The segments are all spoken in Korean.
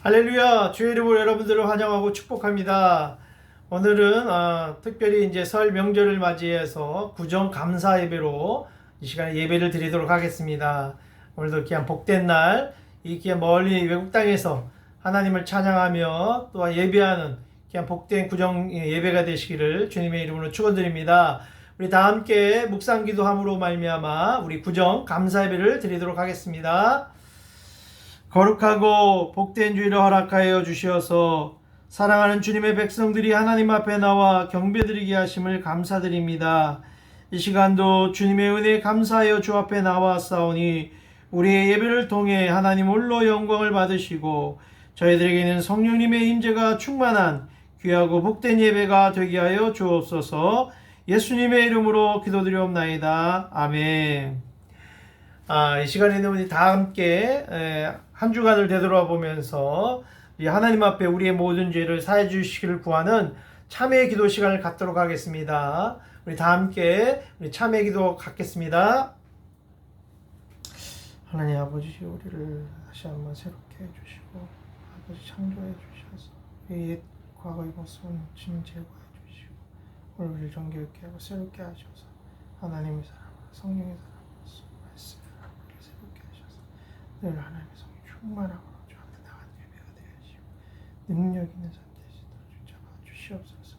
할렐루야! 주의 이름으로 여러분들을 환영하고 축복합니다. 오늘은 특별히 이제 설 명절을 맞이해서 구정 감사 예배로 이 시간에 예배를 드리도록 하겠습니다. 오늘도 귀한 복된 날, 이 귀한 멀리 외국 땅에서 하나님을 찬양하며 또한 예배하는 귀한 복된 구정 예배가 되시기를 주님의 이름으로 축원드립니다. 우리 다 함께 묵상 기도함으로 말미암아 우리 구정 감사 예배를 드리도록 하겠습니다. 거룩하고 복된 주일을 허락하여 주시어서 사랑하는 주님의 백성들이 하나님 앞에 나와 경배드리게 하심을 감사드립니다. 이 시간도 주님의 은혜에 감사하여 주 앞에 나와싸우니 우리의 예배를 통해 하나님 홀로 영광을 받으시고 저희들에게는 성령님의 임재가 충만한 귀하고 복된 예배가 되게 하여 주옵소서. 예수님의 이름으로 기도드리옵나이다. 아멘. 이 시간에는 우리 다 함께 한 주간을 되돌아보면서 하나님 앞에 우리의 모든 죄를 사해 주시기를 구하는 참회 기도 시간을 갖도록 하겠습니다. 우리 다 함께 우리 참회 기도 갖겠습니다. 하나님 아버지, 우리를 다시 한번 새롭게 해주시고 아버지 창조해 주셔서 우리 옛 과거의 모습은 지금 제거해 주시고 우리를 정결케 하고 새롭게 하셔서 하나님의 사랑, 성령의 사랑, 말씀을 우리를 새롭게 하셔서 늘 하나님의 성령 충만함으로 저한테 나간 예배가 되어주시고 능력 있는 선대시도록 주잡아 주시옵소서.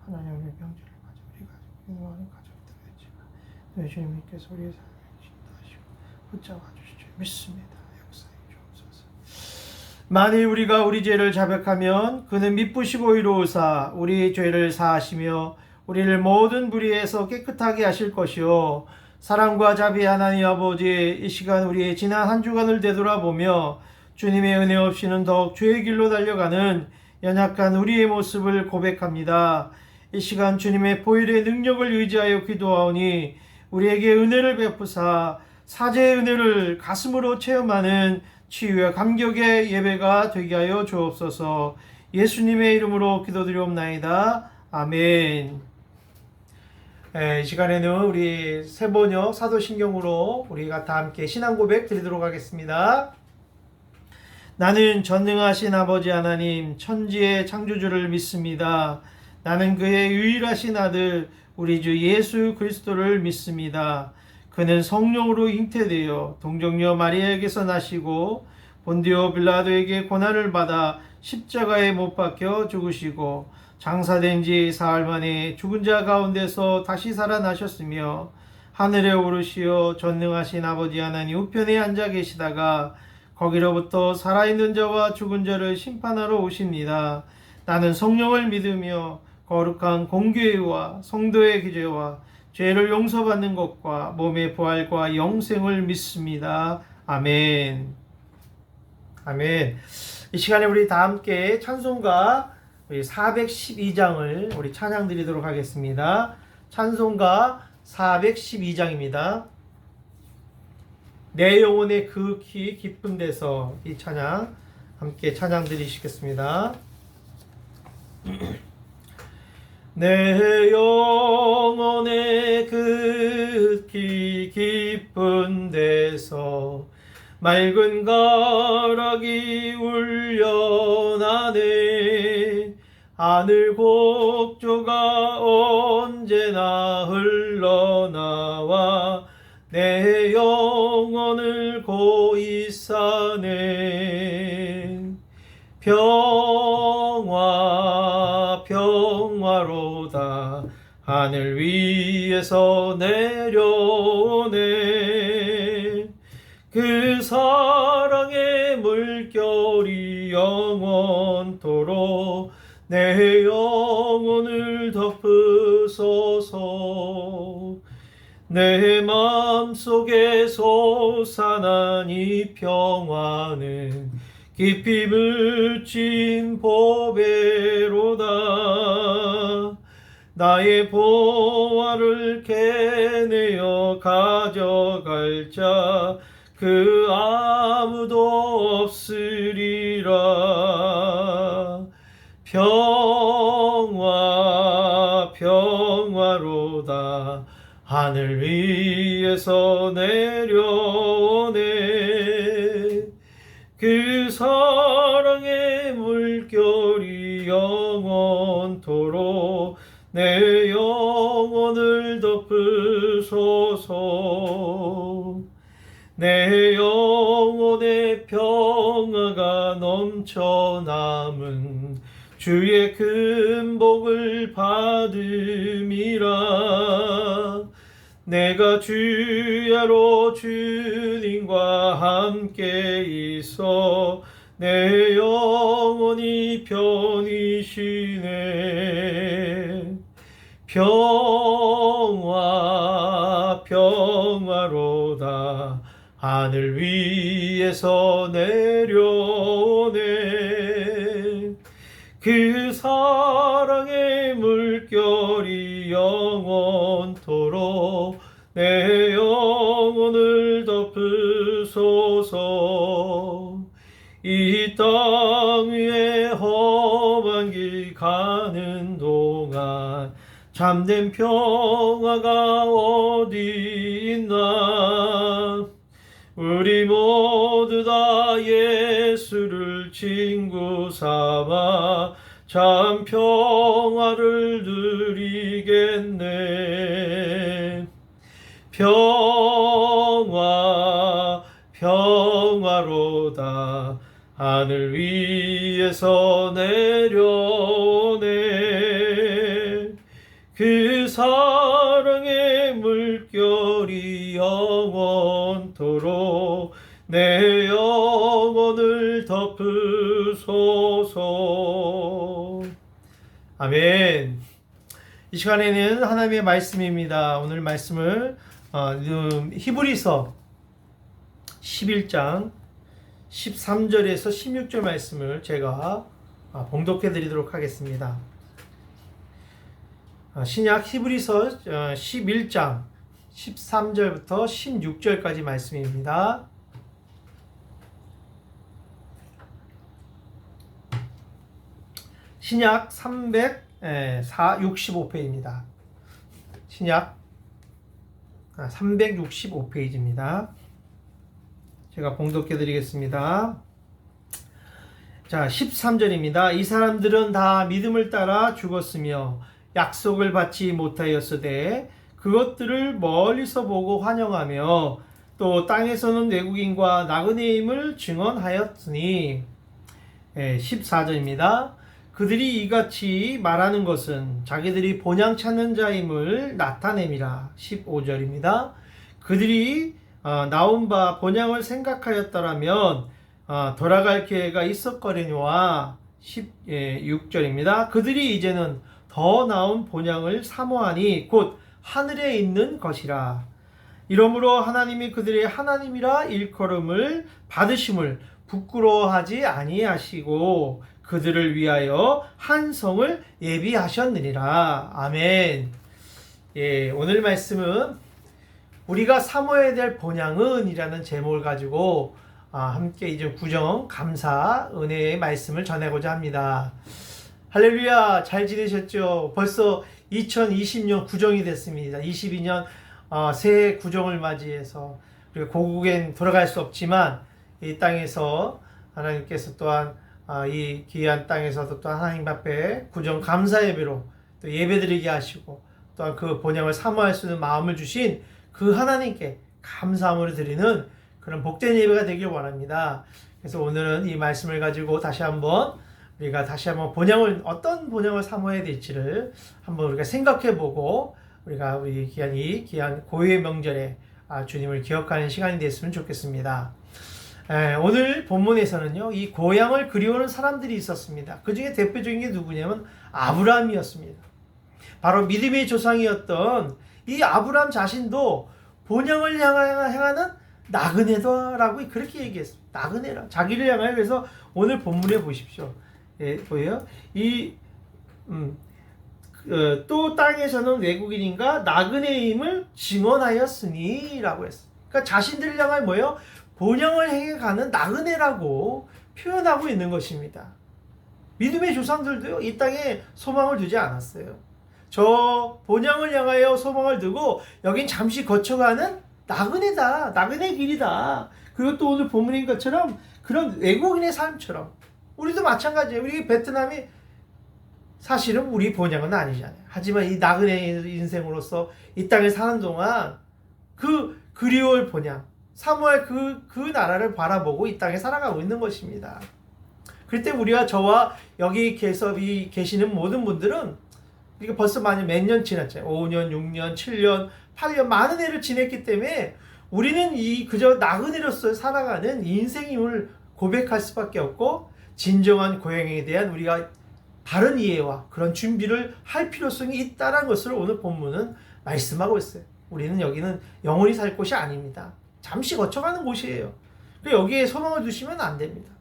하나님 우리 명절을 맞아 우리 가족, 우리 많은 가족들 있지만 늘 주님께서 우리의 삶을 인도하시고 붙잡아 주시죠. 믿습니다. 역사해 주옵소서. 만일 우리가 우리 죄를 자백하면 그는 미쁘시고 의로우사 우리 죄를 사하시며 우리를 모든 불의에서 깨끗하게 하실 것이요 사랑과 자비 하나님 아버지, 이 시간 우리의 지난 한 주간을 되돌아보며 주님의 은혜 없이는 더욱 죄의 길로 달려가는 연약한 우리의 모습을 고백합니다. 이 시간 주님의 보혈의 능력을 의지하여 기도하오니 우리에게 은혜를 베푸사 사제의 은혜를 가슴으로 체험하는 치유와 감격의 예배가 되게 하여 주옵소서. 예수님의 이름으로 기도드리옵나이다. 아멘. 이 시간에는 우리 세번역 사도신경으로 우리가 다 함께 신앙 고백 드리도록 하겠습니다. 나는 전능하신 아버지 하나님 천지의 창조주를 믿습니다. 나는 그의 유일하신 아들 우리 주 예수 그리스도를 믿습니다. 그는 성령으로 잉태되어 동정녀 마리아에게서 나시고 본디오 빌라도에게 고난을 받아 십자가에 못 박혀 죽으시고 장사된 지 사흘 만에 죽은 자 가운데서 다시 살아나셨으며 하늘에 오르시어 전능하신 아버지 하나님 우편에 앉아 계시다가 거기로부터 살아있는 자와 죽은 자를 심판하러 오십니다. 나는 성령을 믿으며 거룩한 공교회와 성도의 기죄와 죄를 용서받는 것과 몸의 부활과 영생을 믿습니다. 아멘. 아멘. 이 시간에 우리 다 함께 찬송가 412장을 우리 찬양 드리도록 하겠습니다. 찬송가 412장입니다. 내 영혼의 극히 깊은 데서 이 찬양 함께 찬양 드리시겠습니다. 내 영혼의 극히 깊은 데서 맑은 가락이 울려나네. 하늘 곡조가 언제나 흘러나와 내 영혼을 고이 싸네. 평화 평화로다 하늘 위에서 내려오네. 그 사랑의 물결이 영원토록 내 영혼을 덮으소서. 내 맘속에 솟아난 이 평화는 깊이 묻힌 보배로다. 나의 보화를 캐내어 가져갈 자 그 아무도 없으리라. 평화로다 하늘 위에서 내려오네. 그 사랑의 내 영혼을 덮으소서. 내 영혼의 평화가 넘쳐남은 주의 큰 복을 받음이라. 내가 주야로 주님과 함께 있어 내 영혼이 편히 쉬네. 평화 평화로다 하늘 위에서 내려오네. 그 사랑의 물결이 영원토록 내 영혼을 덮으소서. 이 땅 위에 험한 길 가는 동안 참된 평화가 어디 있나. 우리 모두 다 예수를 친구 삼아 참 평화를 누리겠네. 평화 평화로다 하늘 위에서 내려오네. 그 사랑의 물결이 영원토록 내 영혼을 덮으소서. 아멘. 이 시간에는 하나님의 말씀입니다. 오늘 말씀을 히브리서 11장 13절에서 16절 말씀을 제가 봉독해 드리도록 하겠습니다. 신약 히브리서 11장 13절부터 16절까지 말씀입니다. 신약 365페이지입니다. 신약 365페이지입니다. 제가 봉독해 드리겠습니다. 자, 13절입니다. 이 사람들은 다 믿음을 따라 죽었으며 약속을 받지 못하였으되 그것들을 멀리서 보고 환영하며 또 땅에서는 외국인과 나그네임을 증언하였으니. 14절입니다. 그들이 이같이 말하는 것은 자기들이 본향 찾는 자임을 나타냄이라. 15절입니다. 그들이 나온 바 본향을 생각하였더라면 돌아갈 기회가 있었거니와. 16절입니다. 그들이 이제는 더 나은 본향을 사모하니 곧 하늘에 있는 것이라. 이러므로 하나님이 그들의 하나님이라 일컬음을 받으심을 부끄러워하지 아니하시고 그들을 위하여 한 성을 예비하셨느니라. 아멘. 오늘 말씀은 우리가 사모해야 될 본향은 이라는 제목을 가지고 함께 이제 구정 감사 은혜의 말씀을 전하고자 합니다. 할렐루야, 잘 지내셨죠? 벌써 2020년 구정이 됐습니다. 22년 새해 구정을 맞이해서 우리가 고국엔 돌아갈 수 없지만 이 땅에서 하나님께서 또한 이 귀한 땅에서도 또 하나님 앞에 구정 감사 예배로 또 예배드리게 하시고 또한 그 본향을 사모할 수 있는 마음을 주신 그 하나님께 감사함을 드리는 그런 복된 예배가 되길 원합니다. 그래서 오늘은 이 말씀을 가지고 우리가 다시 한번 어떤 본향을 사모해야 될지를 한번 우리가 생각해보고 우리 귀한 고유의 명절에 주님을 기억하는 시간이 됐으면 좋겠습니다. 오늘 본문에서는요, 이 고향을 그리워하는 사람들이 있었습니다. 그 중에 대표적인 게 누구냐면 아브라함이었습니다. 바로 믿음의 조상이었던 이 아브라함 자신도 본향을 향하는 나그네다라고 그렇게 얘기했습니다. 나그네라. 자기를 향하여. 그래서 오늘 본문에 보십시오. 보여요? 또 땅에서는 외국인인가 나그네임을 증언하였으니 라고 했어요. 그러니까 자신들을 향하여 뭐예요? 본향을 향해 가는 나그네라고 표현하고 있는 것입니다. 믿음의 조상들도요, 이 땅에 소망을 두지 않았어요. 저 본향을 향하여 소망을 두고 여긴 잠시 거쳐가는 나그네다. 나그네 길이다. 그리고 또 오늘 본문인 것처럼 그런 외국인의 삶처럼 우리도 마찬가지예요. 우리 베트남이 사실은 우리 본향은 아니잖아요. 하지만 이 나그네 인생으로서 이 땅에 사는 동안 그 그리울 본향, 사모할 그 나라를 바라보고 이 땅에 살아가고 있는 것입니다. 그럴 때 우리와 저와 여기 계시는 모든 분들은 이게 벌써 몇 년 지났잖아요. 5년, 6년, 7년, 8년 많은 해를 지냈기 때문에 우리는 그저 나그네로서 살아가는 인생임을 고백할 수밖에 없고, 진정한 고향에 대한 우리가 바른 이해와 그런 준비를 할 필요성이 있다는 것을 오늘 본문은 말씀하고 있어요. 우리는 여기는 영원히 살 곳이 아닙니다. 잠시 거쳐가는 곳이에요. 여기에 소망을 두시면 안 됩니다.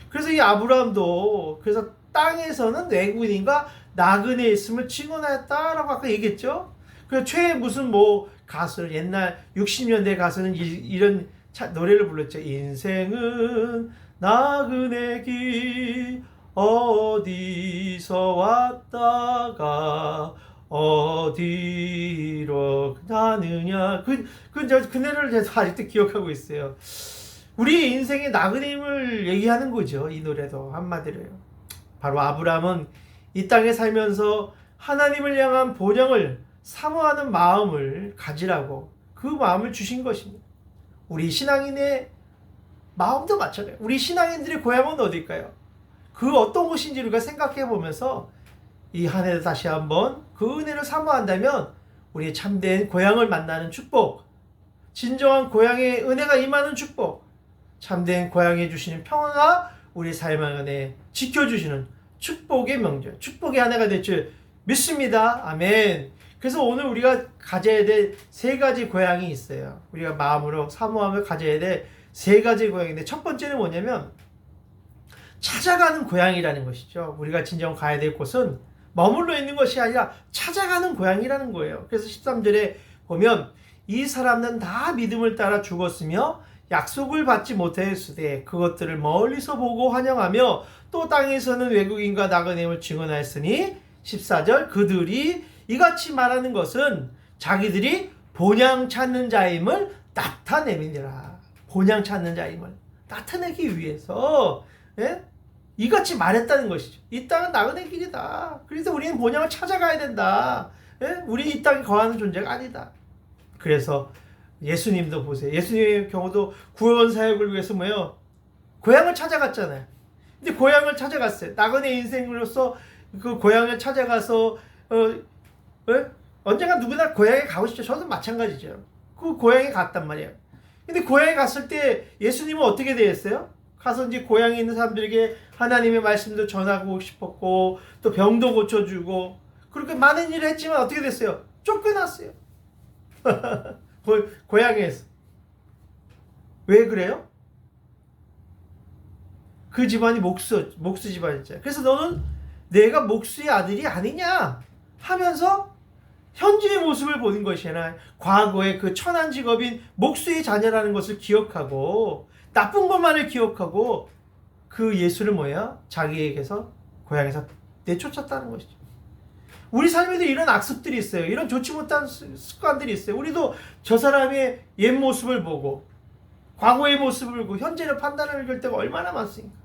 그래서 이 아브라함도 그래서 땅에서는 외국인과 나그네 있음을 증언하였다라고 아까 얘기했죠. 그 무슨 가수, 옛날 60년대 가수는 이런 노래를 불렀죠. 인생은 나그네 길 어디서 왔다가 어디로 가느냐. 그 노래를 제가 아직도 기억하고 있어요. 우리 인생의 나그네임을 얘기하는 거죠. 이 노래도 한마디로요. 바로 아브라함은 이 땅에 살면서 하나님을 향한 본향을 사모하는 마음을 가지라고 그 마음을 주신 것입니다. 우리 신앙인의 마음도 마찬가지예요. 우리 신앙인들의 고향은 어딜까요? 그 어떤 곳인지 우리가 생각해 보면서 이 한 해도 다시 한번 그 은혜를 사모한다면 우리의 참된 고향을 만나는 축복, 진정한 고향의 은혜가 임하는 축복, 참된 고향에 주시는 평화가 우리 삶 안에 지켜주시는 축복의 명절, 축복의 한 해가 될 줄 믿습니다. 아멘. 그래서 오늘 우리가 가져야 될 세 가지 고향이 있어요. 우리가 마음으로 사모하며 가져야 될 세 가지 고향인데, 첫 번째는 뭐냐면 찾아가는 고향이라는 것이죠. 우리가 진정 가야 될 곳은 머물러 있는 것이 아니라 찾아가는 고향이라는 거예요. 그래서 13절에 보면 이 사람은 다 믿음을 따라 죽었으며 약속을 받지 못하였으되 그것들을 멀리서 보고 환영하며 또 땅에서는 외국인과 나그네임을 증언하였으니 14절 그들이 이같이 말하는 것은 자기들이 본향 찾는 자임을 나타내미니라. 본향 찾는 자임을 나타내기 위해서 이같이 말했다는 것이죠. 이 땅은 나그네 길이다. 그래서 우리는 본향을 찾아가야 된다. 우리 이 땅에 거하는 존재가 아니다. 그래서 예수님도 보세요. 예수님의 경우도 구원 사역을 위해서 고향을 찾아갔잖아요. 근데 고향을 찾아갔어요. 나그네 인생으로서 그 고향을 찾아가서 언젠가 누구나 고향에 가고 싶죠. 저도 마찬가지죠. 그 고향에 갔단 말이에요. 근데 고향에 갔을 때 예수님은 어떻게 되었어요? 가서 이제 고향에 있는 사람들에게 하나님의 말씀도 전하고 싶었고 또 병도 고쳐주고 그렇게 많은 일을 했지만 어떻게 됐어요? 쫓겨났어요. 고향에서. 왜 그래요? 그 집안이 목수 집안이잖아요. 그래서 너는 내가 목수의 아들이 아니냐 하면서 현재의 모습을 보는 것이 아니라 과거의 그 천한 직업인 목수의 자녀라는 것을 기억하고 나쁜 것만을 기억하고 그 예수를 자기에게서 고향에서 내쫓았다는 것이죠. 우리 삶에도 이런 악습들이 있어요. 이런 좋지 못한 습관들이 있어요. 우리도 저 사람의 옛 모습을 보고 과거의 모습을 보고 현재를 판단을 할 때가 얼마나 많습니까?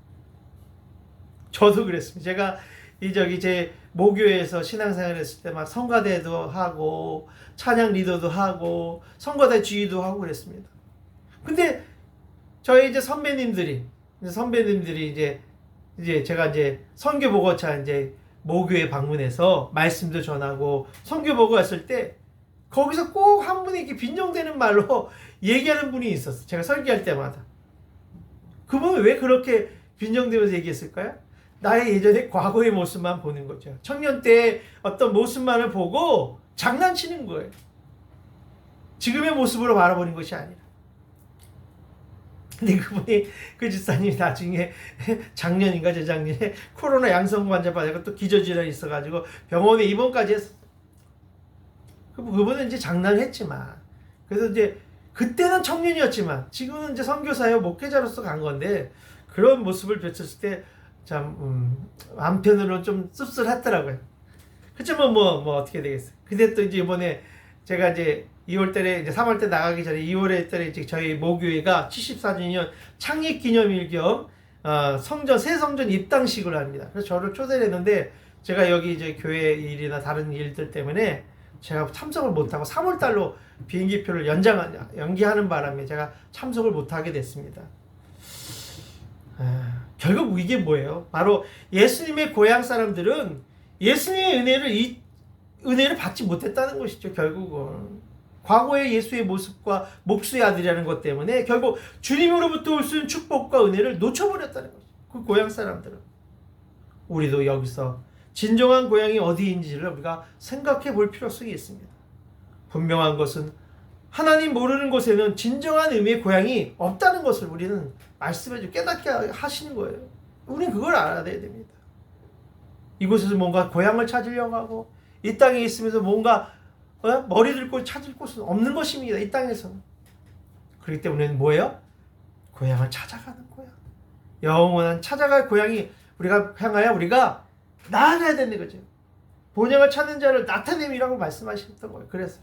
저도 그랬습니다. 제가 제 모교에서 신앙생활 했을 때 막 성가대도 하고 찬양 리더도 하고 성가대 주의도 하고 그랬습니다. 근데 저희 선배님들이 제가 선교 보고차 모교에 방문해서 말씀도 전하고 선교 보고 왔을 때 거기서 꼭 한 분이 이렇게 빈정되는 말로 얘기하는 분이 있었어요. 제가 설교할 때마다. 그분은 왜 그렇게 빈정되면서 얘기했을까요? 나의 예전에 과거의 모습만 보는 거죠. 청년 때의 어떤 모습만을 보고 장난치는 거예요. 지금의 모습으로 바라보는 것이 아니라. 근데 그 집사님이 나중에 작년인가 재작년에 코로나 양성 환자 받아서 또 기저질환이 있어가지고 병원에 입원까지 했어. 그분은 장난을 했지만, 그래서 그때는 청년이었지만 지금은 선교사요 목회자로서 간 건데 그런 모습을 뵀을 때 참 한편으로는 좀 씁쓸했더라고요. 그렇지만 뭐 어떻게 되겠어요. 근데 또 이번에 제가 2월달에 3월달 나가기 전에 2월에 달에 저희 모교회가 74주년 창립 기념일 겸 새 성전 입당식을 합니다. 그래서 저를 초대를 했는데 제가 여기 이제 교회 일이나 다른 일들 때문에 제가 참석을 못하고 3월달로 비행기표를 연기하는 바람에 제가 참석을 못하게 됐습니다. 결국 이게 뭐예요? 바로 예수님의 고향 사람들은 예수님의 은혜를 받지 못했다는 것이죠. 결국은 과거의 예수의 모습과 목수의 아들이라는 것 때문에 결국 주님으로부터 올 수 있는 축복과 은혜를 놓쳐버렸다는 것이죠. 그 고향 사람들은. 우리도 여기서 진정한 고향이 어디인지를 우리가 생각해 볼 필요성이 있습니다. 분명한 것은 하나님 모르는 곳에는 진정한 의미의 고향이 없다는 것을 우리는 말씀해 깨닫게 하시는 거예요. 우리는 그걸 알아야 됩니다. 이곳에서 뭔가 고향을 찾으려고 하고 이 땅에 있으면서 뭔가 머리 들고 찾을 곳은 없는 것입니다. 이 땅에서는. 그렇기 때문에 뭐예요? 고향을 찾아가는 고향. 영원한 찾아갈 고향이 우리가 향하여 우리가 나아가야 되는 거죠. 본향을 찾는 자를 나타냄이라고 말씀하셨던 거예요. 그래서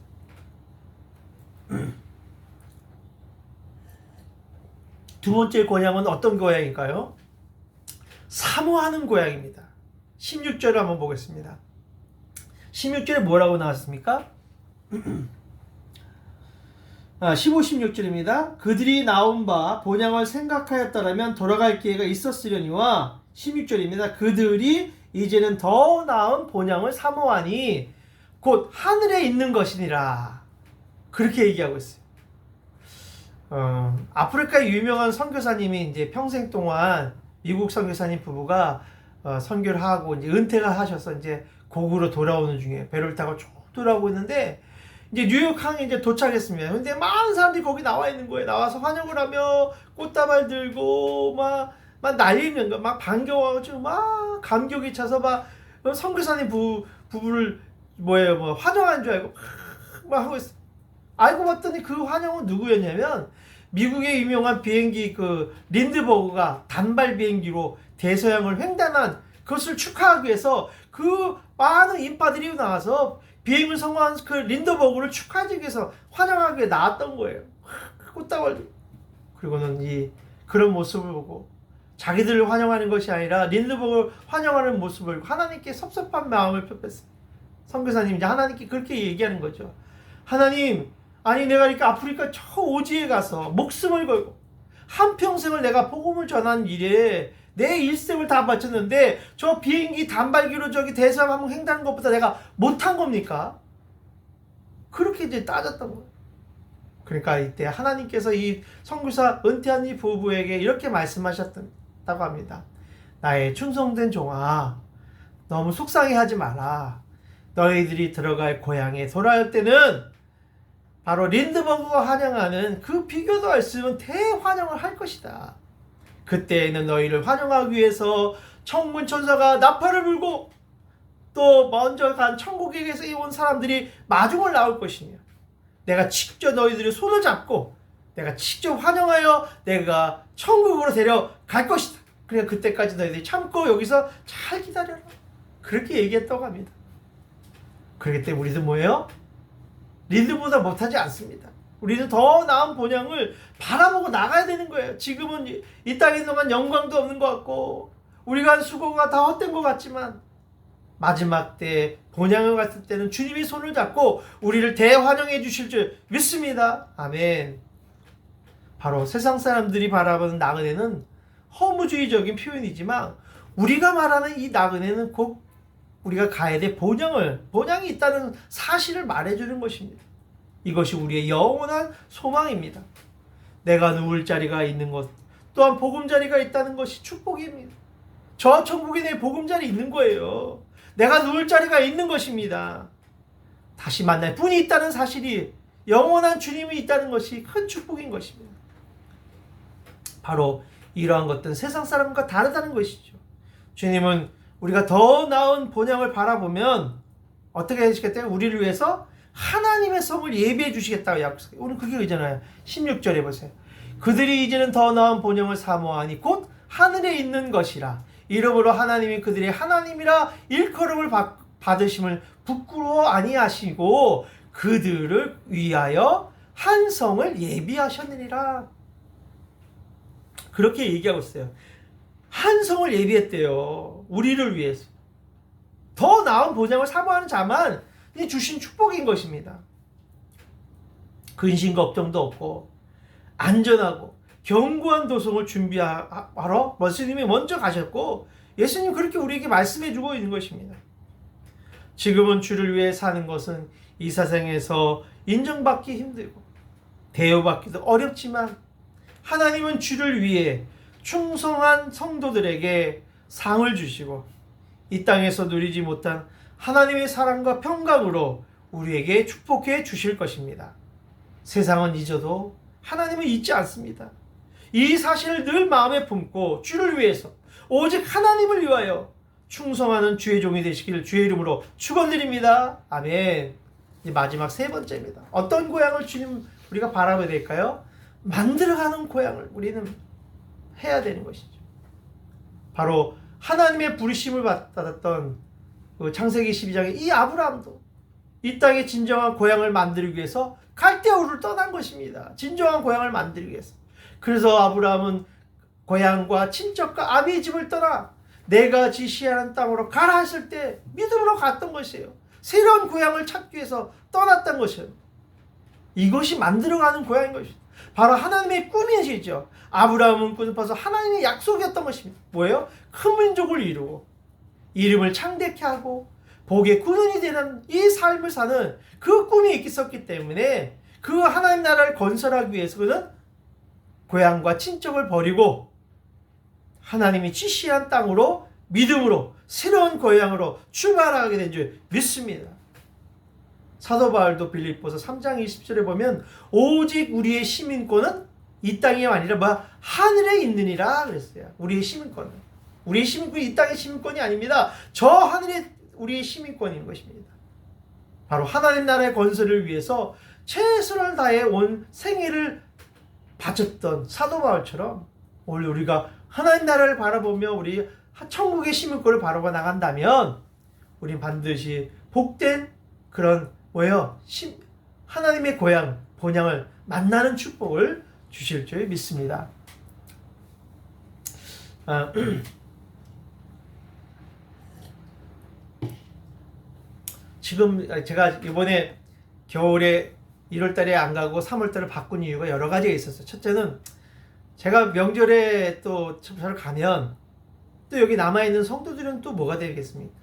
두 번째 고향은 어떤 고향일까요? 사모하는 고향입니다. 16절을 한번 보겠습니다. 16절에 뭐라고 나왔습니까? 15, 16절입니다. 그들이 나온 바 본향을 생각하였더라면 돌아갈 기회가 있었으려니와 16절입니다. 그들이 이제는 더 나은 본향을 사모하니 곧 하늘에 있는 것이니라. 그렇게 얘기하고 있어요. 아프리카의 유명한 선교사님이 이제 평생 동안 미국 선교사님 부부가 선교를 하고 이제 은퇴가 하셔서 이제 고국으로 돌아오는 중에 배를 타고 쭉 돌아오고 있는데 이제 뉴욕항에 이제 도착했습니다. 근데 많은 사람들이 거기 나와 있는 거예요. 나와서 환영을 하며 꽃다발 들고 막 난리는 거, 막 반겨가지고 막 감격이 차서 막 선교사님 부부를 환영한 줄 알고 막 하고 있어. 알고 봤더니 그 환영은 누구였냐면 미국의 유명한 비행기 그 린드버그가 단발 비행기로 대서양을 횡단한 그것을 축하하기 위해서 그 많은 인파들이 나와서 비행을 성공한 그 린드버그를 축하하기 위해서 환영하기 위해 나왔던 거예요. 꽃다발. 그리고는 그런 모습을 보고 자기들을 환영하는 것이 아니라 린드버그를 환영하는 모습을 하나님께 섭섭한 마음을 표했어요. 선교사님이 이제 하나님께 그렇게 얘기하는 거죠. 하나님, 아니 내가 이렇게 아프리카 저 오지에 가서 목숨을 걸고 한평생을 내가 복음을 전한 일에 내 일생을 다 바쳤는데 저 비행기 단발기로 저기 대서양 한번 횡단하는 것보다 내가 못한 겁니까? 그렇게 이제 따졌던 거예요. 그러니까 이때 하나님께서 이 선교사 은퇴한 이 부부에게 이렇게 말씀하셨다고 합니다. 나의 충성된 종아, 너무 속상해하지 마라. 너희들이 들어갈 고향에 돌아올 때는 바로 린드버그가 환영하는 그 비교도 할 수 있는 대환영을 할 것이다. 그때에는 너희를 환영하기 위해서 천군 천사가 나팔을 불고 또 먼저 간 천국에게서 온 사람들이 마중을 나올 것이며 내가 직접 너희들의 손을 잡고 내가 직접 환영하여 내가 천국으로 데려갈 것이다. 그러니까 그때까지 너희들이 참고 여기서 잘 기다려라. 그렇게 얘기했다고 합니다. 그렇기 때문에 우리도 뭐예요? 린드보다 못하지 않습니다. 우리는 더 나은 본향을 바라보고 나가야 되는 거예요. 지금은 이 땅에 있는 동안 영광도 없는 것 같고 우리가 한 수고가 다 헛된 것 같지만 마지막 때 본향을 갔을 때는 주님이 손을 잡고 우리를 대환영해 주실 줄 믿습니다. 아멘. 바로 세상 사람들이 바라보는 나그네는 허무주의적인 표현이지만 우리가 말하는 이 나그네는 곧 우리가 가야 될 본향이 있다는 사실을 말해주는 것입니다. 이것이 우리의 영원한 소망입니다. 내가 누울 자리가 있는 것 또한 보금자리가 있다는 것이 축복입니다. 저 천국에 내 보금자리 있는 거예요. 내가 누울 자리가 있는 것입니다. 다시 만날 분이 있다는 사실이 영원한 주님이 있다는 것이 큰 축복인 것입니다. 바로 이러한 것들은 세상 사람과 다르다는 것이죠. 주님은 우리가 더 나은 본향을 바라보면 어떻게 해주시겠다요? 우리를 위해서 하나님의 성을 예비해 주시겠다고 약속해요. 오늘 그게 의잖아요. 16절에 보세요. 그들이 이제는 더 나은 본향을 사모하니 곧 하늘에 있는 것이라. 이러므로 하나님이 그들의 하나님이라 일컬음을 받으심을 부끄러워 아니하시고 그들을 위하여 한 성을 예비하셨느니라. 그렇게 얘기하고 있어요. 한 성을 예비했대요. 우리를 위해서. 더 나은 보장을 사모하는 자만 이 주신 축복인 것입니다. 근심 걱정도 없고 안전하고 견고한 도성을 준비하러 예수님이 먼저 가셨고 예수님 그렇게 우리에게 말씀해 주고 있는 것입니다. 지금은 주를 위해 사는 것은 이 세상에서 인정받기 힘들고 대우받기도 어렵지만 하나님은 주를 위해 충성한 성도들에게 상을 주시고 이 땅에서 누리지 못한 하나님의 사랑과 평강으로 우리에게 축복해 주실 것입니다. 세상은 잊어도 하나님은 잊지 않습니다. 이 사실을 늘 마음에 품고 주를 위해서 오직 하나님을 위하여 충성하는 주의 종이 되시기를 주의 이름으로 축원드립니다. 아멘. 이제 마지막 세 번째입니다. 어떤 고향을 주님 우리가 바라봐야 될까요? 만들어가는 고향을 우리는 해야 되는 것이죠. 바로 하나님의 부르심을 받았던 그 창세기 12장의 이 아브라함도 이 땅의 진정한 고향을 만들기 위해서 갈대아우를 떠난 것입니다. 진정한 고향을 만들기 위해서. 그래서 아브라함은 고향과 친척과 아비의 집을 떠나 내가 지시하는 땅으로 가라 했을 때 믿음으로 갔던 것이에요. 새로운 고향을 찾기 위해서 떠났던 것이에요. 이것이 만들어가는 고향인 것이죠. 바로 하나님의 꿈이시죠. 아브라함은 꿈꿔서 하나님의 약속이었던 것입니다. 뭐예요? 큰 민족을 이루고 이름을 창대케 하고 복의 근원이 되는 이 삶을 사는 그 꿈이 있었기 때문에 그 하나님 나라를 건설하기 위해서 그는 고향과 친척을 버리고 하나님이 지시한 땅으로 믿음으로 새로운 고향으로 출발하게 된 줄 믿습니다. 사도 바울도 빌립보서 3장 20절에 보면 오직 우리의 시민권은 이 땅이 아니라 하늘에 있느니라 그랬어요. 우리의 시민권은. 우리의 시민권이 이 땅의 시민권이 아닙니다. 저 하늘에 우리의 시민권인 것입니다. 바로 하나님 나라의 건설을 위해서 최선을 다해 온 생애를 바쳤던 사도 바울처럼 오늘 우리가 하나님 나라를 바라보며 우리 천국의 시민권을 바라봐 나간다면 우린 반드시 복된 그런 하나님의 고향, 본향을 만나는 축복을 주실 줄 믿습니다. 지금 제가 이번에 겨울에 1월달에 안 가고 3월달에 바꾼 이유가 여러 가지가 있었어요. 첫째는 제가 명절에 또 첩사를 가면 또 여기 남아있는 성도들은 또 뭐가 되겠습니까?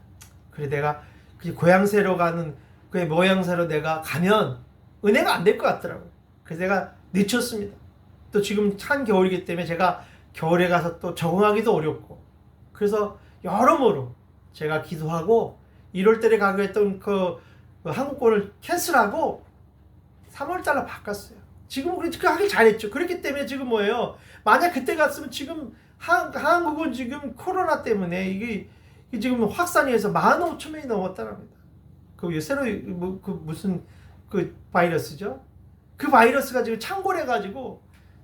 그래 내가 고향새로 가는 그 모양새로 내가 가면 은혜가 안 될 것 같더라고요. 그래서 내가 늦췄습니다. 또 지금 한겨울이기 때문에 제가 겨울에 가서 또 적응하기도 어렵고 그래서 여러모로 제가 기도하고 1월달에 가기로 했던 그 항공권을 캔슬하고 3월달로 바꿨어요. 지금 그렇게 하길 잘했죠. 그렇기 때문에 지금 뭐예요? 만약 그때 갔으면 지금 한국은 지금 코로나 때문에 이게 지금 확산이 해서 15,000명이 넘었다랍니다. 그 새로 무슨 그 바이러스죠? 그 바이러스가 지금 창궐해가지고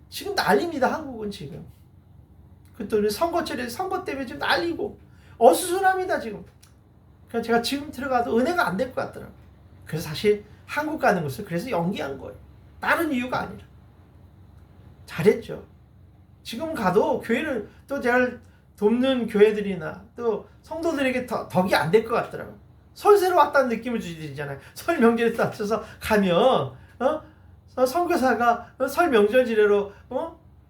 지금 난립니다. 한국은 지금. 또 선거철에 선거 때문에 지금 난리고 어수선합니다 지금. 그래서 제가 지금 들어가도 은혜가 안 될 것 같더라고요. 그래서 사실 한국 가는 것을 그래서 연기한 거예요. 다른 이유가 아니라. 잘했죠. 지금 가도 교회를 또 제가 돕는 교회들이나 또 성도들에게 덕이 안 될 것 같더라고요. 설새로 왔다는 느낌을 주시잖아요. 설 명절에 맞춰서 가면 선교사가 설 명절 지내로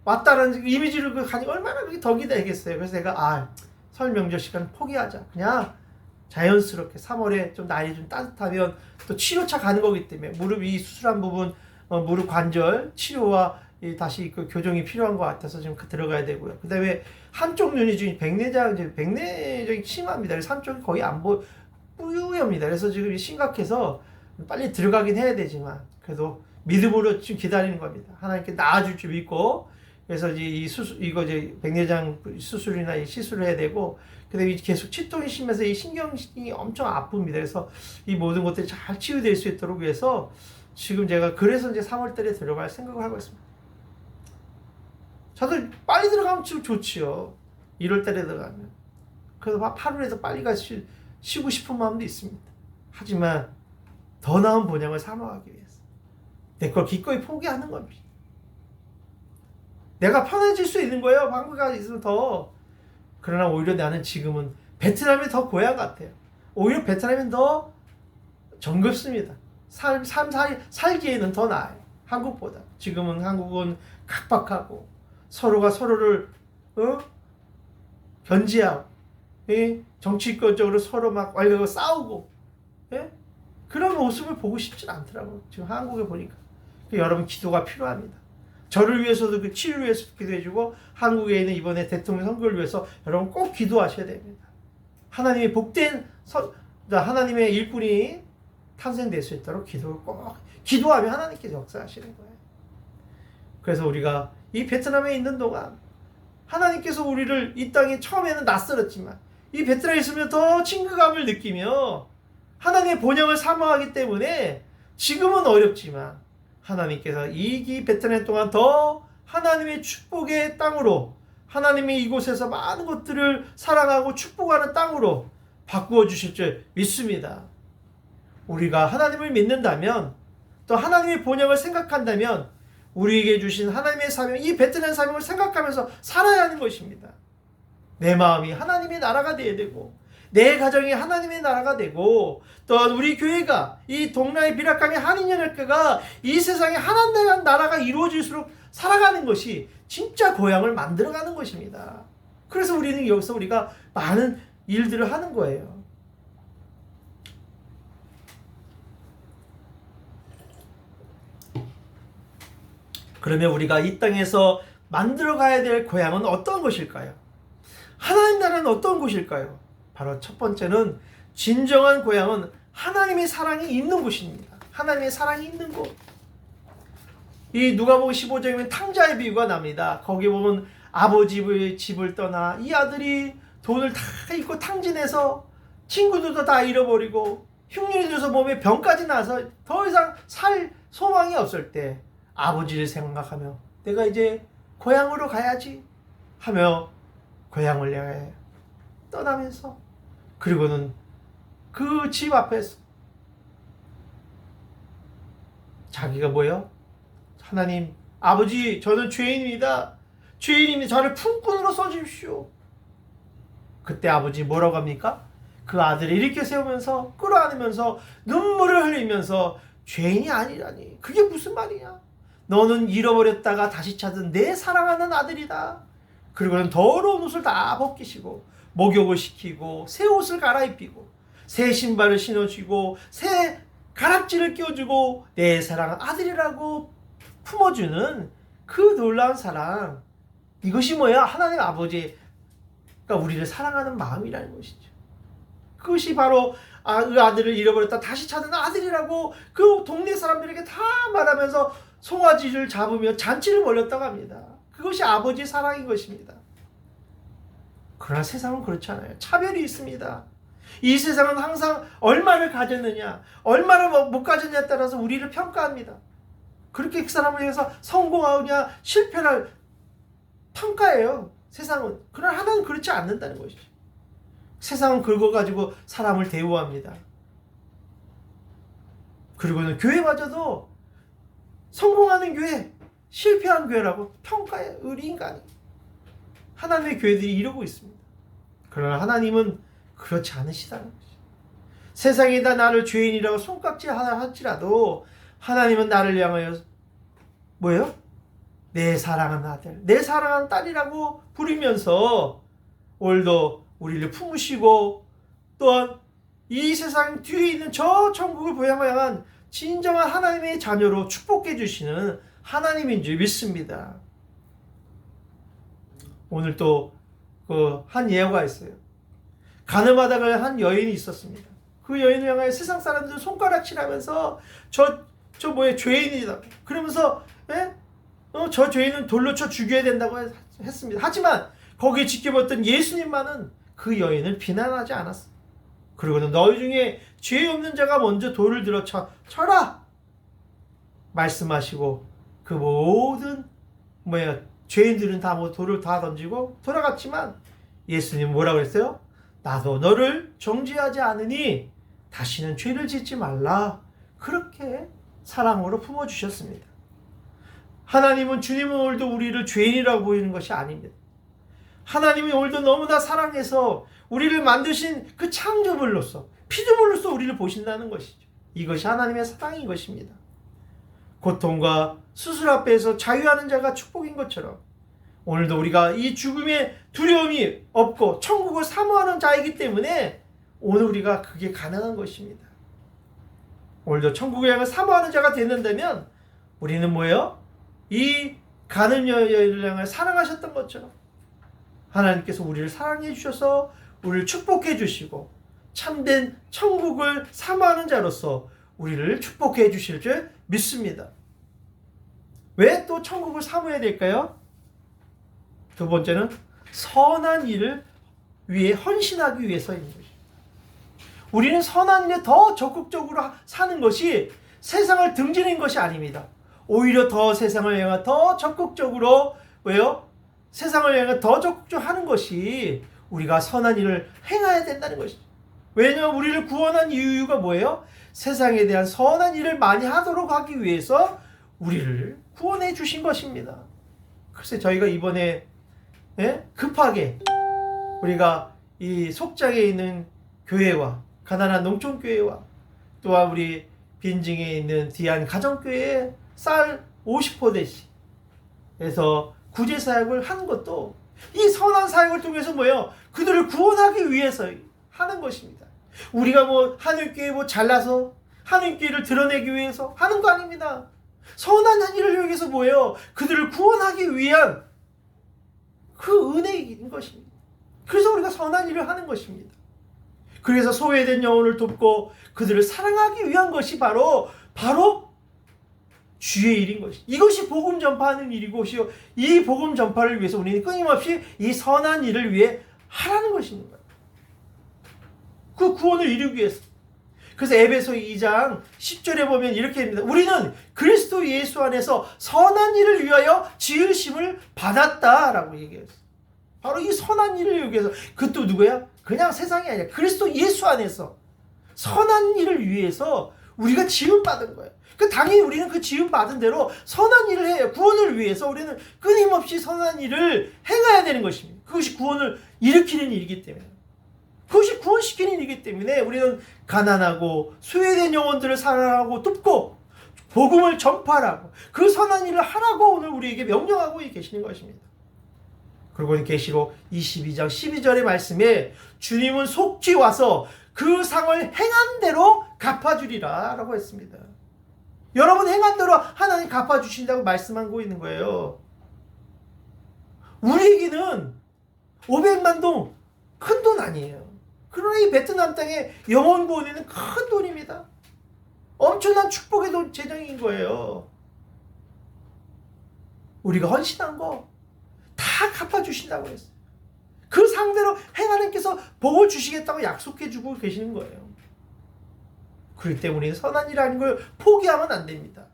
왔다는 이미지를 가지고 얼마나 그게 덕이 되겠어요. 그래서 내가 설 명절 시간 포기하자. 그냥 자연스럽게 3월에 좀 날이 좀 따뜻하면 또 치료차 가는 거기 때문에 무릎이 수술한 부분 무릎 관절 치료와 다시 그 교정이 필요한 것 같아서 지금 들어가야 되고요. 그 다음에 한쪽 눈이 지금 백내장이 심합니다. 그래서 한쪽이 거의 안 뿌유입니다. 그래서 지금 심각해서 빨리 들어가긴 해야 되지만 그래도 믿음으로 지금 기다리는 겁니다. 하나님께 나아줄 줄 믿고 그래서 이거 백내장 수술이나 이 시술을 해야 되고 그다음에 계속 치통이 심해서 이 신경이 엄청 아픕니다. 그래서 이 모든 것들이 잘 치유될 수 있도록 위해서 지금 제가 그래서 이제 3월달에 들어갈 생각을 하고 있습니다. 저도 빨리 들어가면 지금 좋지요. 1월달에 들어가면. 그래서 8월에서 빨리 쉬고 싶은 마음도 있습니다. 하지만 더 나은 본향을 사모하기 위해서 내 걸 기꺼이 포기하는 겁니다. 내가 편해질 수 있는 거예요. 한국에 있으면 더. 그러나 오히려 나는 지금은 베트남이 더 고향 같아요. 오히려 베트남이 더 정겹습니다. 살기에는 더 나아요. 한국보다. 지금은 한국은 각박하고 서로가 서로를 견제하고 정치권적으로 서로 막 완려고 싸우고 그런 모습을 보고 싶진 않더라고요. 지금 한국에 보니까. 여러분 기도가 필요합니다. 저를 위해서도 그 치유를 위해서 기도해주고 한국에 있는 이번에 대통령 선거를 위해서 여러분 꼭 기도하셔야 됩니다. 하나님의 복된 하나님의 일꾼이 탄생될 수 있도록 기도를 꼭 기도하면 하나님께서 역사하시는 거예요. 그래서 우리가 이 베트남에 있는 동안 하나님께서 우리를 이 땅에 처음에는 낯설었지만 이 베트남에 있으면 더 친근감을 느끼며 하나님의 본향을 사모하기 때문에 지금은 어렵지만 하나님께서 이 베트남 동안 더 하나님의 축복의 땅으로 하나님이 이곳에서 많은 것들을 사랑하고 축복하는 땅으로 바꾸어 주실 줄 믿습니다. 우리가 하나님을 믿는다면 또 하나님의 본향을 생각한다면 우리에게 주신 하나님의 사명, 이 베트남 사명을 생각하면서 살아야 하는 것입니다. 내 마음이 하나님의 나라가 되어야 되고 내 가정이 하나님의 나라가 되고 또한 우리 교회가 이 동라의 비락강의 한인연합회가 이 세상에 하나님의 나라가 이루어질수록 살아가는 것이 진짜 고향을 만들어가는 것입니다. 그래서 우리는 여기서 우리가 많은 일들을 하는 거예요. 그러면 우리가 이 땅에서 만들어가야 될 고향은 어떤 것일까요? 하나님 나라는 어떤 곳일까요? 바로 첫 번째는 진정한 고향은 하나님의 사랑이 있는 곳입니다. 하나님의 사랑이 있는 곳. 이 누가복음 15장에 보면 탕자의 비유가 납니다. 거기 보면 아버지의 집을 떠나 이 아들이 돈을 다 잃고 탕진해서 친구들도 다 잃어버리고 흉년이 들어서 몸에 병까지 나서 더 이상 살 소망이 없을 때 아버지를 생각하며 내가 이제 고향으로 가야지 하며 고향을 향해 떠나면서 그리고는 그 집 앞에서 자기가 뭐예요? 하나님 아버지 저는 죄인입니다. 죄인이니 저를 품꾼으로 써주십시오. 그때 아버지 뭐라고 합니까? 그 아들을 일으켜 세우면서 끌어안으면서 눈물을 흘리면서 죄인이 아니라니 그게 무슨 말이냐? 너는 잃어버렸다가 다시 찾은 내 사랑하는 아들이다. 그리고는 더러운 옷을 다 벗기시고 목욕을 시키고 새 옷을 갈아입히고 새 신발을 신어주고 새 가락지를 끼워주고 내 사랑하는 아들이라고 품어주는 그 놀라운 사랑, 이것이 뭐야? 하나님 아버지가 우리를 사랑하는 마음이라는 것이죠. 그것이 바로 그 아들을 잃어버렸다 다시 찾은 아들이라고 그 동네 사람들에게 다 말하면서 송아지를 잡으며 잔치를 벌였다고 합니다. 그것이 아버지의 사랑인 것입니다. 그러나 세상은 그렇지 않아요. 차별이 있습니다. 이 세상은 항상 얼마를 가졌느냐, 얼마를 못 가졌냐에 따라서 우리를 평가합니다. 그렇게 그 사람을 위해서 성공하느냐, 실패를 평가해요. 세상은. 그러나 하나는 그렇지 않는다는 것이죠. 세상은 긁어가지고 사람을 대우합니다. 그리고는 교회마저도 성공하는 교회, 실패한 교회라고 평가해. 우리 인간이. 하나님의 교회들이 이러고 있습니다. 그러나 하나님은 그렇지 않으시다는 것이죠. 세상이 다 나를 죄인이라고 손깍지 하나 할지라도 하나님은 나를 향하여 뭐예요? 내 사랑하는 아들, 내 사랑하는 딸이라고 부르면서 오늘도 우리를 품으시고 또한 이 세상 뒤에 있는 저 천국을 향한 진정한 하나님의 자녀로 축복해 주시는 하나님인 줄 믿습니다. 오늘 또 그 한 예화가 있어요. 가늠하다가 한 여인이 있었습니다. 그 여인을 향하여 세상 사람들 손가락질하면서 저 뭐에 죄인이다. 그러면서 저 죄인은 돌로 쳐 죽여야 된다고 했습니다. 하지만 거기에 지켜봤던 예수님만은 그 여인을 비난하지 않았어요. 그리고는 너희 중에 죄 없는 자가 먼저 돌을 들어 쳐라 말씀하시고 그 모든 죄인들은 다 돌을 다 던지고 돌아갔지만 예수님 뭐라고 했어요? 나도 너를 정죄하지 않으니 다시는 죄를 짓지 말라. 그렇게 사랑으로 품어주셨습니다. 하나님은 주님은 오늘도 우리를 죄인이라고 보이는 것이 아닙니다. 하나님이 오늘도 너무나 사랑해서 우리를 만드신 그 창조물로서 피조물로서 우리를 보신다는 것이죠. 이것이 하나님의 사랑인 것입니다. 고통과 수술 앞에서 자유하는 자가 축복인 것처럼 오늘도 우리가 이 죽음의 두려움이 없고 천국을 사모하는 자이기 때문에 오늘 우리가 그게 가능한 것입니다. 오늘도 천국을 향해 사모하는 자가 되는다면 우리는 뭐예요? 이 가는 여인을 향해 사랑하셨던 것처럼 하나님께서 우리를 사랑해 주셔서 우리를 축복해 주시고 참된 천국을 사모하는 자로서 우리를 축복해 주실 줄 믿습니다. 왜 또 천국을 사모해야 될까요? 두 번째는 선한 일을 위해 헌신하기 위해서인 것입니다. 우리는 선한 일에 더 적극적으로 사는 것이 세상을 등지는 것이 아닙니다. 오히려 더 세상을 향해 더 적극적으로 왜요? 세상을 향해 더 적극적으로 하는 것이 우리가 선한 일을 행해야 된다는 것이죠. 왜냐하면 우리를 구원한 이유가 뭐예요? 세상에 대한 선한 일을 많이 하도록 하기 위해서 우리를 구원해 주신 것입니다. 글쎄 저희가 이번에 급하게 우리가 이 속장에 있는 교회와 가난한 농촌교회와 또한 우리 빈증에 있는 디안 가정교회에 쌀 50포대씩 해서 구제사역을 하는 것도 이 선한 사역을 통해서 뭐예요? 그들을 구원하기 위해서 하는 것입니다. 우리가 뭐 한일교회 뭐 잘나서 한일교회를 드러내기 위해서 하는 거 아닙니다. 선한 일을 위해서 뭐예요? 그들을 구원하기 위한 그 은혜인 것입니다. 그래서 우리가 선한 일을 하는 것입니다. 그래서 소외된 영혼을 돕고 그들을 사랑하기 위한 것이 바로 주의 일인 것입니다. 이것이 복음 전파하는 일이고요. 이 복음 전파를 위해서 우리는 끊임없이 이 선한 일을 위해 하라는 것입니다. 그 구원을 이루기 위해서. 그래서 에베소 2장 10절에 보면 이렇게 합니다. 우리는 그리스도 예수 안에서 선한 일을 위하여 지으심을 받았다라고 얘기했어요. 바로 이 선한 일을 위해서. 그것도 누구야? 그냥 세상이 아니라 그리스도 예수 안에서 선한 일을 위해서 우리가 지음받은 거예요. 당연히 우리는 그 지음받은 대로 선한 일을 해요. 구원을 위해서 우리는 끊임없이 선한 일을 행해야 되는 것입니다. 그것이 구원을 일으키는 일이기 때문에. 그것이 구원시키는 일이기 때문에 우리는 가난하고 소외된 영혼들을 사랑하고 돕고 복음을 전파하고 그 선한 일을 하라고 오늘 우리에게 명령하고 계시는 것입니다. 그리고 계시록 22장 12절의 말씀에 주님은 속히 와서 그 상을 행한 대로 갚아주리라 라고 했습니다. 여러분 행한 대로 하나님 갚아주신다고 말씀하고 있는 거예요. 우리에게는 500만 동 큰 돈 아니에요. 그러나 이 베트남 땅의 영혼 구원에는 큰 돈입니다. 엄청난 축복의 재정인 거예요. 우리가 헌신한 거 다 갚아주신다고 했어요. 그 상대로 하나님께서 복을 주시겠다고 약속해주고 계시는 거예요. 그렇기 때문에 선한 일이라는 걸 포기하면 안 됩니다.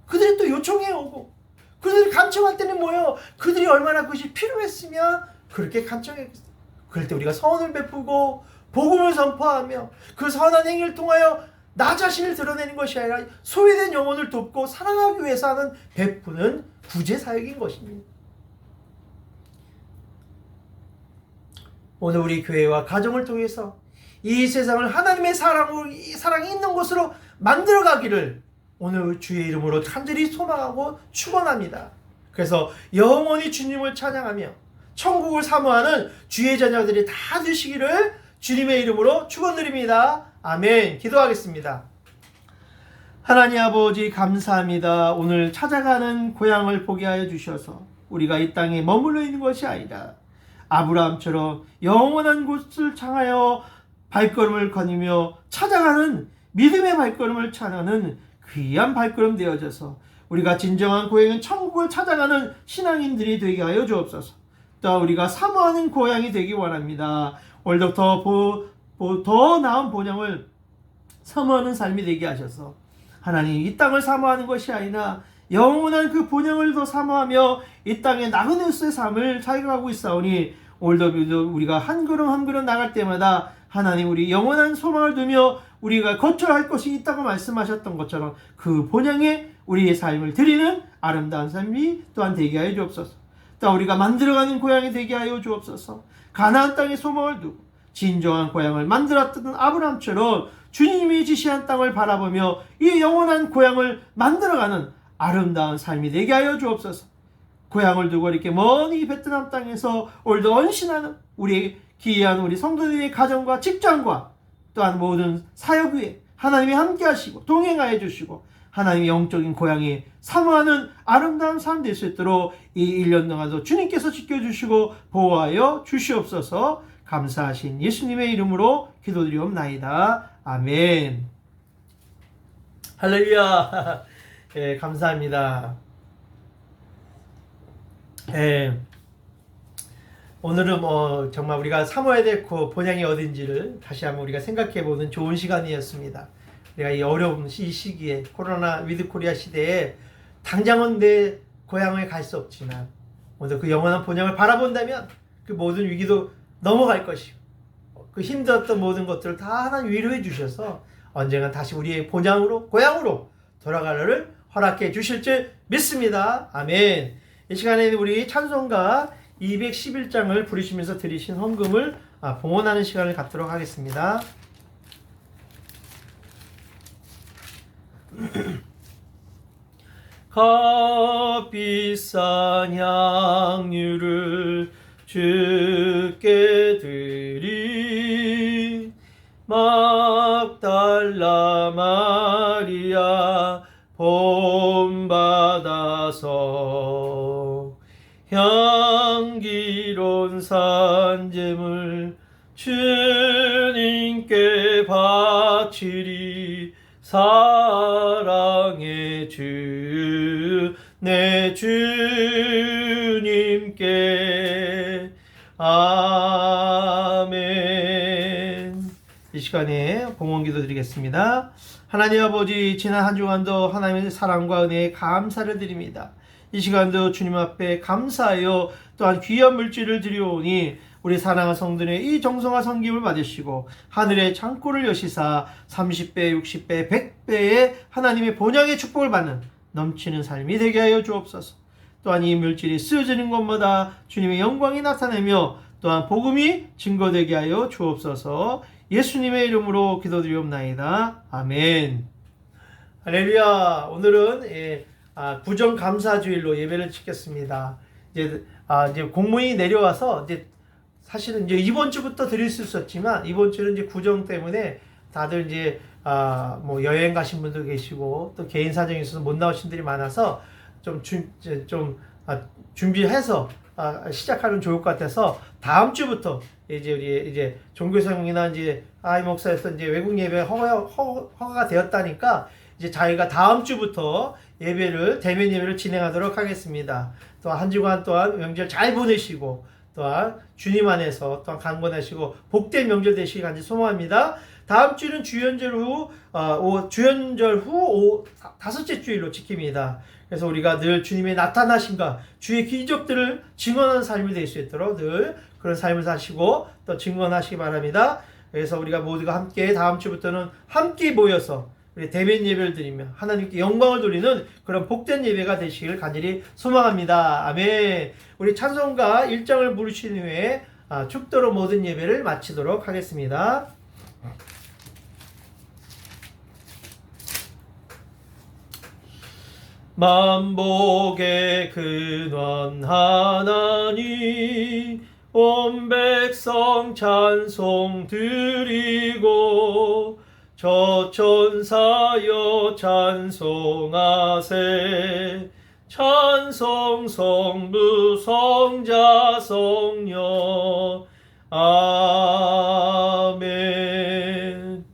그들이 또 요청해 오고 그들이 간청할 때는 뭐예요? 그들이 얼마나 그것이 필요했으면 그렇게 간청했겠어요. 그럴 때 우리가 선을 베푸고 복음을 선포하며 그 선한 행위를 통하여 나 자신을 드러내는 것이 아니라 소외된 영혼을 돕고 사랑하기 위해서 하는 베푸는 구제사역인 것입니다. 오늘 우리 교회와 가정을 통해서 이 세상을 하나님의 사랑이 있는 곳으로 만들어가기를 오늘 주의 이름으로 간절히 소망하고 축원합니다. 그래서 영원히 주님을 찬양하며 천국을 사모하는 주의 자녀들이 다 되시기를 주님의 이름으로 축원드립니다. 아멘. 기도하겠습니다. 하나님 아버지 감사합니다. 오늘 찾아가는 고향을 보게 하여 주셔서 우리가 이 땅에 머물러 있는 것이 아니라 아브라함처럼 영원한 곳을 향하여 발걸음을 거니며 찾아가는 믿음의 발걸음을 찾아가는 귀한 발걸음 되어져서 우리가 진정한 고향은 천국을 찾아가는 신앙인들이 되게 하여 주옵소서. 또 우리가 사모하는 고향이 되기 원합니다. 오늘도 더 나은 본향을 사모하는 삶이 되게 하셔서 하나님 이 땅을 사모하는 것이 아니라 영원한 그 본향을 더 사모하며 이 땅의 나그네스의 삶을 살아가고 있사오니 오늘도 우리가 한 걸음 한 걸음 나갈 때마다 하나님 우리 영원한 소망을 두며 우리가 거쳐야 할 것이 있다고 말씀하셨던 것처럼 그 본향에 우리의 삶을 드리는 아름다운 삶이 또한 되게 하여 주옵소서. 또 우리가 만들어가는 고향이 되게 하여 주옵소서. 가나안 땅에 소망을 두고 진정한 고향을 만들었던 아브라함처럼 주님이 지시한 땅을 바라보며 이 영원한 고향을 만들어가는 아름다운 삶이 되게 하여 주옵소서. 고향을 두고 이렇게 먼 이 베트남 땅에서 오늘도 헌신하는 우리 귀한 우리 성도들의 가정과 직장과 또한 모든 사역 위에 하나님이 함께 하시고 동행하여 주시고 하나님의 영적인 고향이 사모하는 아름다운 삶 될 수 있도록 이 1년 동안도 주님께서 지켜주시고 보호하여 주시옵소서. 감사하신 예수님의 이름으로 기도드리옵나이다. 아멘. 할렐루야. 예, 감사합니다. 예, 오늘은 정말 우리가 삼아야 될 본향이 어딘지를 다시 한번 우리가 생각해보는 좋은 시간이었습니다. 우리가 이 어려운 이 시기에 코로나 위드 코리아 시대에 당장은 내 고향에 갈 수 없지만 오늘 그 영원한 본향을 바라본다면 그 모든 위기도 넘어갈 것이고 그 힘들었던 모든 것들을 다 하나님 위로해 주셔서 언젠가 다시 우리의 본향으로 고향으로 돌아가기를 허락해 주실 줄 믿습니다. 아멘. 이 시간에는 우리 찬송가 211장을 부르시면서 드리신 헌금을 봉헌하는 시간을 갖도록 하겠습니다. 값비싼 향유를 주께 드린 막달라 마리아 본받아서 향기로운 산제물 주님께 바치리. 사랑의 주 내 주님께 아멘. 이 시간에 봉헌기도 드리겠습니다. 하나님 아버지, 지난 한 주간도 하나님의 사랑과 은혜에 감사를 드립니다. 이 시간도 주님 앞에 감사하여 또한 귀한 물질을 드리오니 우리 사랑하는 성도의 이 정성과 섬김을 받으시고 하늘의 창고를 여시사 30배, 60배, 100배의 하나님의 본향의 축복을 받는 넘치는 삶이 되게 하여 주옵소서. 또한 이 물질이 쓰여지는 것마다 주님의 영광이 나타내며 또한 복음이 증거되게 하여 주옵소서. 예수님의 이름으로 기도드리옵나이다. 아멘. 할렐루야. 오늘은 구정감사주일로 예배를 지켰습니다. 이제 공문이 내려와서 사실은 이제 이번 주부터 드릴 수 있었지만 이번 주는 이제 구정 때문에 다들 이제 뭐 여행 가신 분도 계시고 또 개인 사정이 있어서 못 나오신 분들이 많아서 좀 준비해서 시작하면 좋을 것 같아서 다음 주부터 이제 우리 이제 종교생이나 이제 목사에서 이제 외국 예배 허가가 되었다니까 이제 저희가 다음 주부터 대면 예배를 진행하도록 하겠습니다. 또 한 주간 또한 명절 잘 보내시고 또한 주님 안에서 또한 강건하시고 복된 명절 되시길 간절히 소망합니다. 다음 주는 주연절 후 다섯째 주일로 지킵니다. 그래서 우리가 늘 주님의 나타나심과 주의 기적들을 증언하는 삶이 될 수 있도록 늘 그런 삶을 사시고 또 증언하시기 바랍니다. 그래서 우리가 모두가 함께 다음 주부터는 함께 모여서 우리 대면 예배를 드리며 하나님께 영광을 돌리는 그런 복된 예배가 되시길 간절히 소망합니다. 아멘. 우리 찬송가 1장을 부르신 후에 축도로 모든 예배를 마치도록 하겠습니다. 만복의 근원 하나님 온 백성 찬송 드리고 저천사여 찬송하세 찬송 성부 성자 성령 아멘.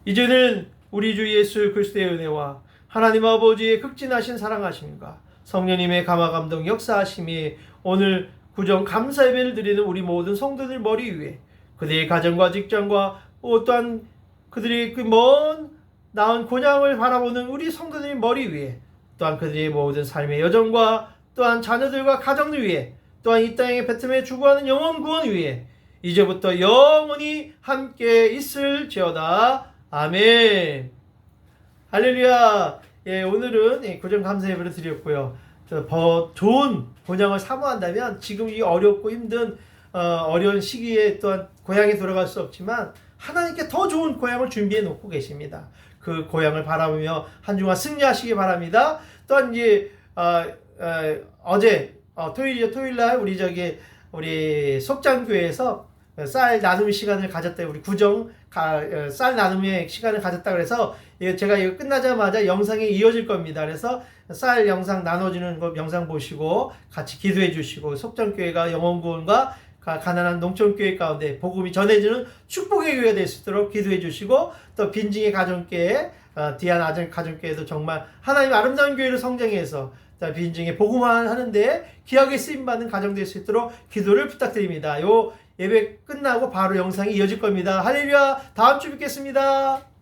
이제는 우리 주 예수 그리스도의 은혜와 하나님 아버지의 극진하신 사랑하심과 성령님의 감화감동 역사하심이 오늘 구정 감사 예배를 드리는 우리 모든 성도들 머리 위에 그들의 가정과 직장과 또한 그들이 그 먼 나은 고향을 바라보는 우리 성도들의 머리 위에 또한 그들의 모든 삶의 여정과 또한 자녀들과 가정들 위에 또한 이 땅에 베트남에 주구하는 영원 구원 위에 이제부터 영원히 함께 있을지어다. 아멘. 할렐루야. 예, 오늘은 구정 감사 예배를 드렸고요. 더 좋은 본향을 사모한다면 지금 이 어렵고 힘든 어려운 시기에 또한 고향에 돌아갈 수 없지만 하나님께 더 좋은 고향을 준비해 놓고 계십니다. 그 고향을 바라보며 한 주간 승리하시기 바랍니다. 또한 이제 어제 토요일이죠. 토요일날 우리 속장교회에서 쌀 나눔 시간을 가졌다. 우리 구정 쌀 나눔의 시간을 가졌다. 그래서 제가 이거 끝나자마자 영상이 이어질 겁니다. 그래서 쌀 영상 나눠주는 거 영상 보시고 같이 기도해 주시고 속장교회가 영혼구원과 가난한 농촌교회 가운데 복음이 전해지는 축복의 교회가 될 수 있도록 기도해 주시고 또 빈증의 가정교회 디안 가정교회도 정말 하나님 아름다운 교회로 성장해서 빈증의 복음화 하는데 귀하게 쓰임받는 가정 될 수 있도록 기도를 부탁드립니다. 요 예배 끝나고 바로 영상이 이어질 겁니다. 할렐루야. 다음 주 뵙겠습니다.